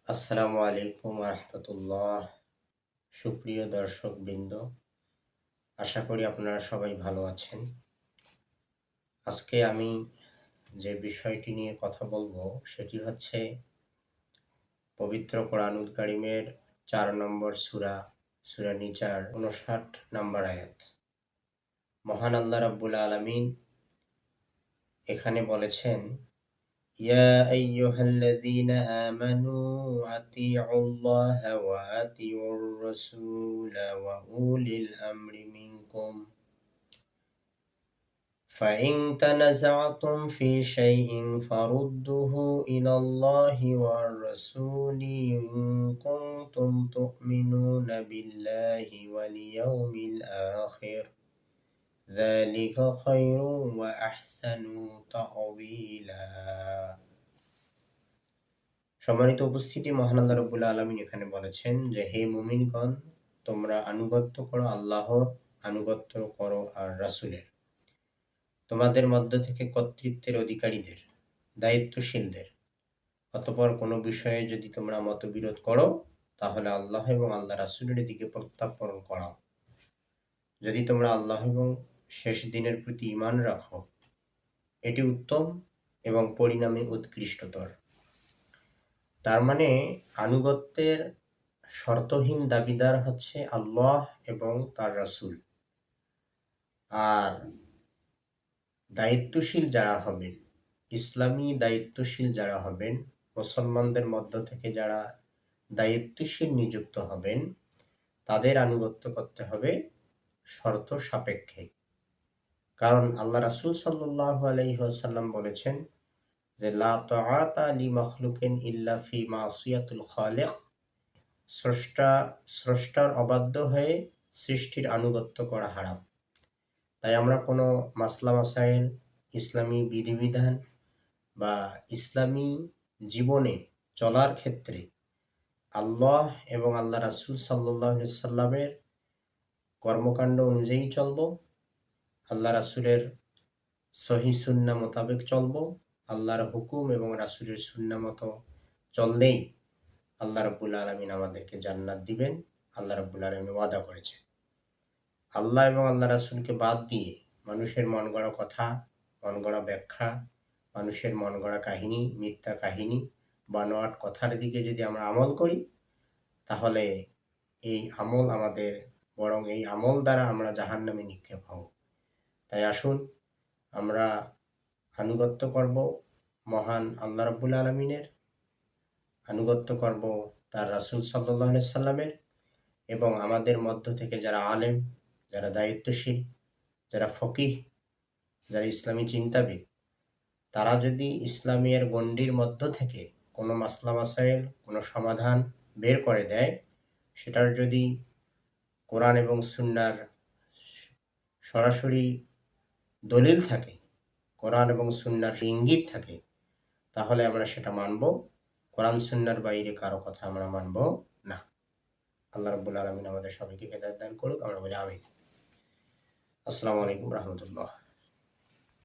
আসসালামু আলাইকুম রহমতুল্লাহ। সুপ্রিয় দর্শক বৃন্দ, আশা করি আপনারা সবাই ভালো আছেন। আজকে আমি যে বিষয়টি নিয়ে কথা বলবো সেটি হচ্ছে পবিত্র কোরআনুল কারীমের ৪ নম্বর সূরা নিচার ৫৯ নম্বর আয়াত। মহান আল্লাহ রাব্বুল আলামিন এখানে বলেছেন, ইয়া আইয়ুহাল্লাযীনা আমানু আতিউল্লাহা ওয়া আতিউর রাসূলা ওয়া উলিল আমরি মিনকুম ফাইন তানাযা'তুম ফি শাইইন ফারুদ্দুহু ইলাল্লাহি ওয়ার রাসূলি ইন কুনতুম তু'মিনুনা বিল্লাহি ওয়াল ইয়াউমিল আখির যালিকা খায়রুন ওয়া আহসানু তা'ওয়িলা। সম্মানিত উপস্থিতি, মহান আল্লাহ রাব্বুল আলামিন এখানে বলেছেন যে, হে মুমিনগণ, তোমরা আনুগত্য করো আল্লাহর, আনুগত্য করো আর রাসূলের। তোমাদের মধ্য থেকে কর্তৃত্বের অধিকারীদের, দায়িত্বশীলদের। অতঃপর কোনো বিষয়ে যদি তোমরা মতবিরোধ করো, তাহলে আল্লাহ এবং আল্লাহ রাসূলের দিকে প্রত্যাবর্তন করাও। যদি তোমরা আল্লাহ এবং শেষ দিনের প্রতি ঈমান রাখো, এটি উত্তম এবং পরিণামে উৎকৃষ্টতর। তার মানে আনুগত্যের শর্তহীন দাবিদার হচ্ছে আল্লাহ এবং তার রাসূল। আর দায়িত্বশীল যারা হবেন, ইসলামী দায়িত্বশীল যারা হবেন, মুসলমানদের মধ্য থেকে যারা দায়িত্বশীল নিযুক্ত হবেন, তাদের আনুগত্য করতে হবে শর্ত সাপেক্ষে। কারণ আল্লাহ রাসূল সাল্লাল্লাহু আলাইহি ওয়াসাল্লাম বলেছেন যে, লা তাআতা লি মাখলুকিন ইল্লা ফি মাসিয়াতিল খালিক। স্রষ্টার অবাধ্য হয়ে সৃষ্টির আনুগত্য করা হারাম। তাই আমরা কোনো মাসলা মাসাইল, ইসলামী বিধিবিধান বা ইসলামী জীবনে চলার ক্ষেত্রে আল্লাহ এবং আল্লাহ রাসূল সাল্লাল্লাহু আলাইহি সাল্লামের কর্মকাণ্ড অনুযায়ী চলব, আল্লাহ রাসূলের সহিহ সুন্নাহ মোতাবেক চলব। আল্লাহর হুকুম এবং রাসূলের সুন্নাহ মতো চললেই আল্লাহ রাব্বুল আলামিন আমাদেরকে জান্নাত দিবেন। আল্লাহ রাব্বুল আলামিন ওয়াদা করেছেন। আল্লাহ এবং আল্লাহ রাসূলকে বাদ দিয়ে মানুষের মন গড়া কথা, মন গড়া ব্যাখ্যা, মানুষের মন গড়া কাহিনী, মিথ্যা কাহিনী, বানোয়াট কথার দিকে যদি আমরা আমল করি, তাহলে এই আমল দ্বারা আমরা জাহান্নামে নিক্ষেপ হব। তাই আসুন আমরা আনুগত্য করব মহান আল্লাহ রাব্বুল আলামিনের, আনুগত্য করব তার রাসূল সাল্লাল্লাহু আলাইহি সাল্লামের, এবং আমাদের মধ্য থেকে যারা আলেম, যারা দায়িত্বশীল, যারা ফকিহ, যারা ইসলামী চিন্তাবিদ, তারা যদি ইসলামের গণ্ডির মধ্য থেকে কোনো মাসলা মাসাইল, কোনো সমাধান বের করে দেয়, সেটার যদি কোরআন এবং সুন্নাহর সরাসরি দলিল থাকে, কোরআন এবং সুন্নাহর ইঙ্গিত থাকে, তাহলে আমরা সেটা মানব। কোরআন সুন্নাহর বাইরে কারো কথা আমরা মানব না। আল্লাহ রাব্বুল আলামিন আমাদের সবাইকে হেদায়েত দান করুক। আমরা বলি আমিন। আসসালামু আলাইকুম রহমতুল্লাহ।